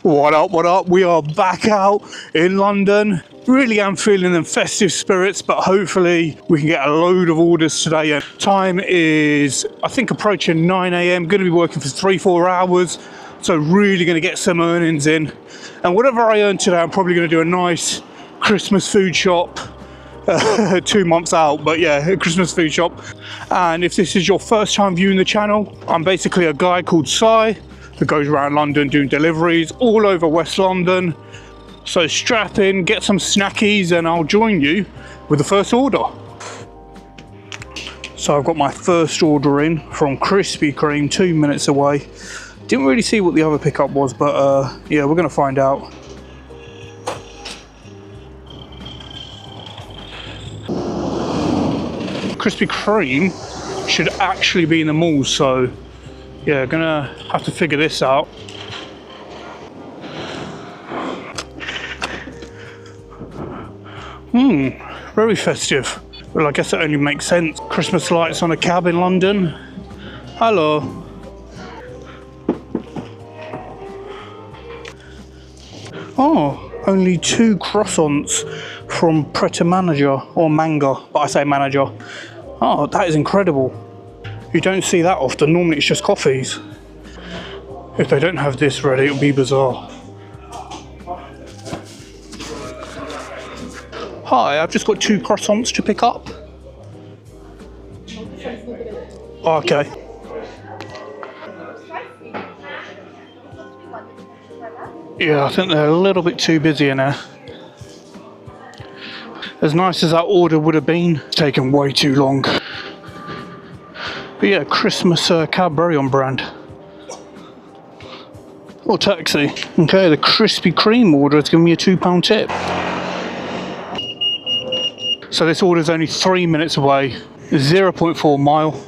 What up, what up? We are back out in London. Really am feeling in festive spirits, but hopefully we can get a load of orders today. And time is, I think, approaching 9 AM. Going to be working for 3-4 hours. So really going to get some earnings in. And whatever I earn today, I'm probably going to do a nice Christmas food shop. 2 months out, but yeah, a Christmas food shop. And if this is your first time viewing the channel, I'm basically a guy called Si that goes around London doing deliveries all over West London. So strap in, get some snackies, and I'll join you with the first order. So I've got my first order in from Krispy Kreme, 2 minutes away. Didn't really see what the other pickup was, but yeah, we're gonna find out. Krispy Kreme should actually be in the mall, so yeah, gonna have to figure this out. Very festive. Well, I guess it only makes sense. Christmas lights on a cab in London. Hello. Oh, only 2 croissants from Pret a Manager, or Manga, but I say Manager. Oh, that is incredible. You don't see that often. Normally it's just coffees. If they don't have this ready, it'll be bizarre. Hi, I've just got 2 croissants to pick up. Okay. Yeah, I think they're a little bit too busy in there. As nice as that order would have been, it's taken way too long. But yeah, Christmas cab, very on brand. Or taxi. Okay, the Krispy Kreme order has given me a £2 tip. So this order is only 3 minutes away, 0.4 mile.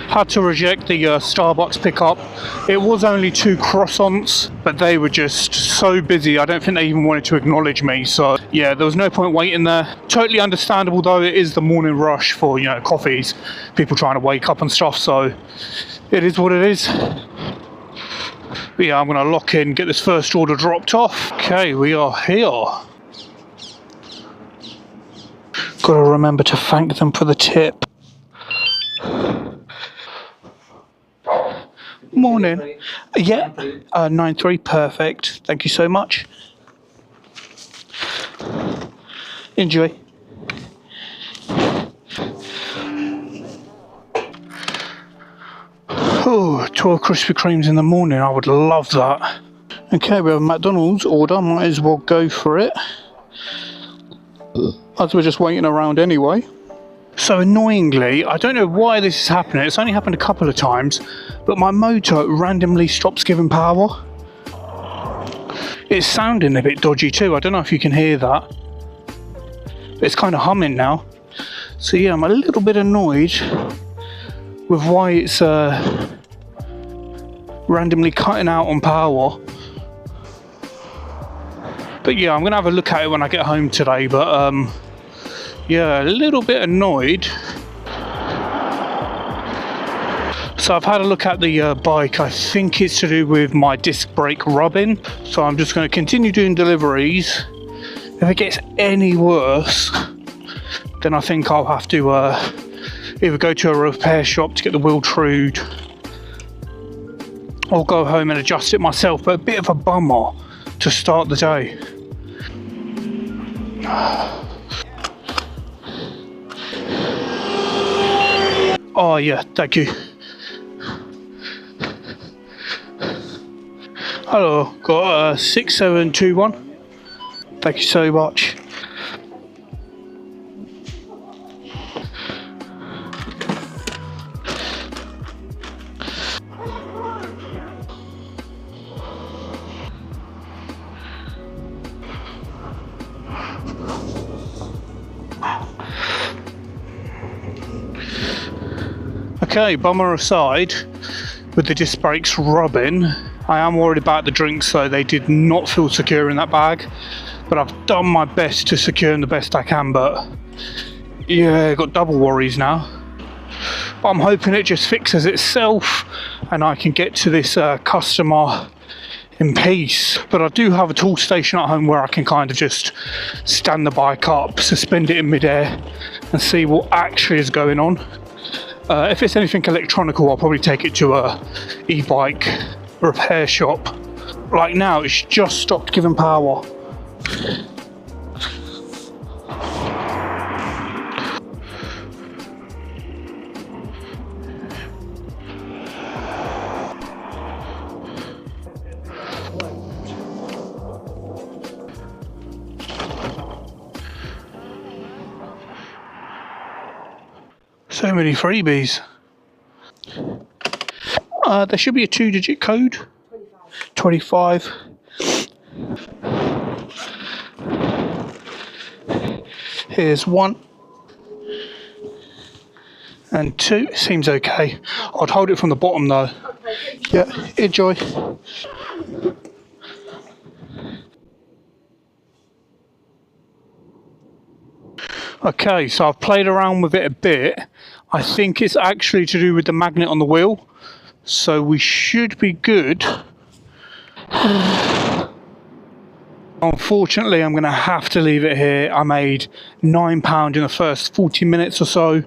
Had to reject the Starbucks pickup. It was only 2 croissants, but they were just so busy. I don't think they even wanted to acknowledge me. So yeah, there was no point waiting there. Totally understandable though. It is the morning rush for, you know, coffees, people trying to wake up and stuff. So it is what it is. But yeah, I'm gonna lock in, get this first order dropped off. Okay, we are here. Gotta remember to thank them for the tip. Morning. Yeah, 9-3, perfect. Thank you so much. Enjoy. Oh, 12 Krispy Kremes in the morning. I would love that. Okay, we have a McDonald's order. Might as well go for it, as we're just waiting around anyway. So annoyingly, I don't know why this is happening. It's only happened a couple of times, but my motor randomly stops giving power. It's sounding a bit dodgy too. I don't know if you can hear that. But it's kind of humming now. So yeah, I'm a little bit annoyed with why it's randomly cutting out on power. But yeah, I'm gonna have a look at it when I get home today. But yeah, a little bit annoyed. So I've had a look at the bike. I think it's to do with my disc brake rubbing. So I'm just going to continue doing deliveries. If it gets any worse, then I think I'll have to either go to a repair shop to get the wheel trued, or go home and adjust it myself. But a bit of a bummer to start the day. Oh yeah, thank you. Hello, got 6721. Thank you so much. Okay, bummer aside, with the disc brakes rubbing, I am worried about the drinks though. They did not feel secure in that bag. but I've done my best to secure them the best I can. But yeah, got double worries now. But I'm hoping it just fixes itself and I can get to this customer in peace. But I do have a tool station at home where I can kind of just stand the bike up, suspend it in midair and see what actually is going on. If it's anything electronical, I'll probably take it to a e-bike repair shop. Like now, it's just stopped giving power. So many freebies. There should be a 2-digit code. 25. Here's 1 and 2. Seems okay. I'd hold it from the bottom though. Yeah, enjoy. Okay, so I've played around with it a bit. I think it's actually to do with the magnet on the wheel. So we should be good. Unfortunately, I'm going to have to leave it here. I made £9 in the first 40 minutes or so.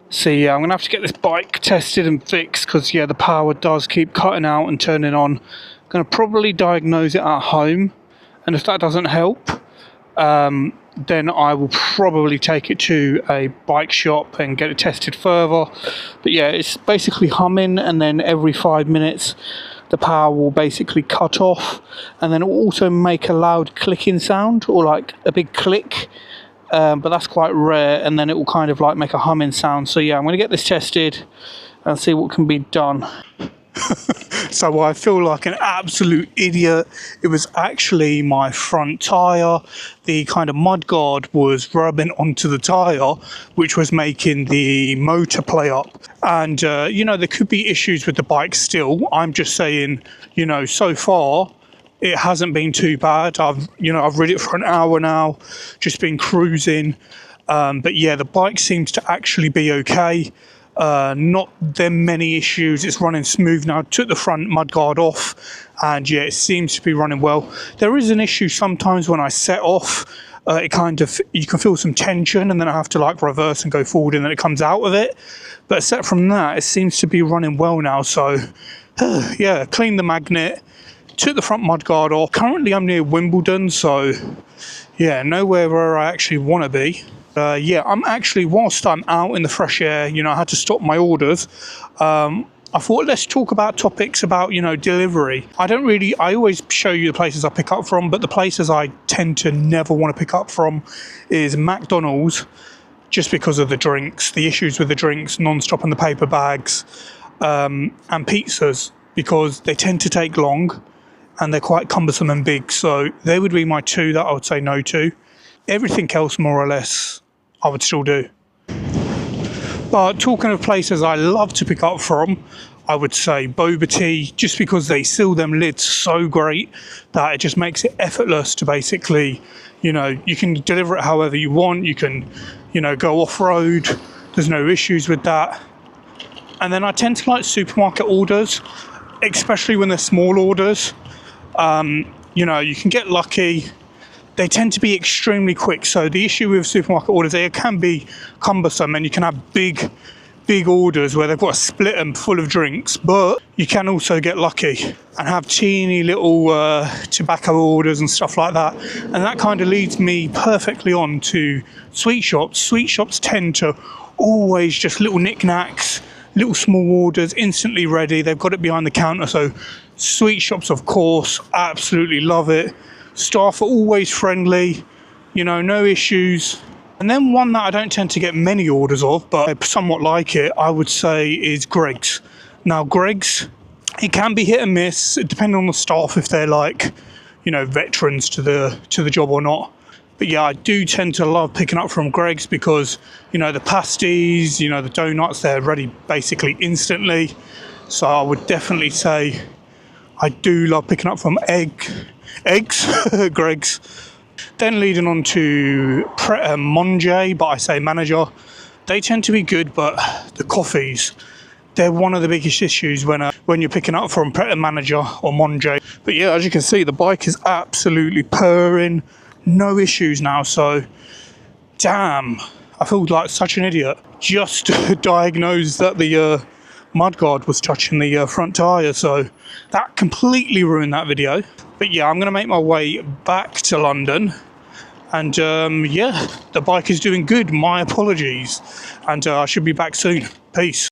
So yeah, I'm going to have to get this bike tested and fixed because yeah, the power does keep cutting out and turning on. I'm going to probably diagnose it at home. And if that doesn't help, then I will probably take it to a bike shop and get it tested further. But yeah, it's basically humming, and then every 5 minutes the power will basically cut off, and then it will also make a loud clicking sound, or like a big click, but that's quite rare, and then it will kind of like make a humming sound. So yeah, I'm going to get this tested and see what can be done. So I feel like an absolute idiot. It was actually my front tyre. The kind of mudguard was rubbing onto the tyre, which was making the motor play up. And, you know, there could be issues with the bike still. I'm just saying, you know, so far it hasn't been too bad. I've rid it for an hour now, just been cruising. But yeah, the bike seems to actually be okay. Not them many issues. It's running smooth now. Took the front mudguard off, and yeah, it seems to be running well. There is an issue sometimes when I set off. It kind of, you can feel some tension, and then I have to like reverse and go forward, and then it comes out of it. But aside from that, it seems to be running well now. So yeah, cleaned the magnet, took the front mudguard off. Currently I'm near Wimbledon, so yeah, nowhere where I actually want to be. Yeah, I'm actually, whilst I'm out in the fresh air, you know, I had to stop my orders. I thought, let's talk about topics about, you know, delivery. I always show you the places I pick up from, but the places I tend to never want to pick up from is McDonald's, just because of the drinks, the issues with the drinks, non-stop in the paper bags, and pizzas, because they tend to take long and they're quite cumbersome and big. So they would be my two that I would say no to. Everything else, more or less, I would still do. But talking of places I love to pick up from, I would say boba tea, just because they seal them lids so great that it just makes it effortless to basically, you know, you can deliver it however you want. You can, you know, go off-road. There's no issues with that. And then I tend to like supermarket orders, especially when they're small orders. You know, you can get lucky. They tend to be extremely quick. So the issue with supermarket orders, they can be cumbersome, and you can have big orders where they've got to split them full of drinks. But you can also get lucky and have teeny little tobacco orders and stuff like that. And that kind of leads me perfectly on to sweet shops. Sweet shops tend to always just little knickknacks, little small orders, instantly ready. They've got it behind the counter. So sweet shops, of course, absolutely love it. Staff are always friendly, you know, no issues. And then one that I don't tend to get many orders of, but I somewhat like it, I would say, is Greggs. Now, Greggs, it can be hit and miss, depending on the staff, if they're like, you know, veterans to the job or not. But yeah, I do tend to love picking up from Greggs because, you know, the pasties, you know, the donuts, they're ready basically instantly. So I would definitely say I do love picking up from eggs, Greggs. Then leading on to Pret a Manger, but I say Manager. They tend to be good, but the coffees, they're one of the biggest issues when you're picking up from Pret a Manager or Manger. But yeah, as you can see, the bike is absolutely purring, no issues now. So, damn, I feel like such an idiot. Just diagnosed that the mudguard was touching the front tyre, so that completely ruined that video. But yeah, I'm going to make my way back to London. And yeah, the bike is doing good. My apologies. And I should be back soon. Peace.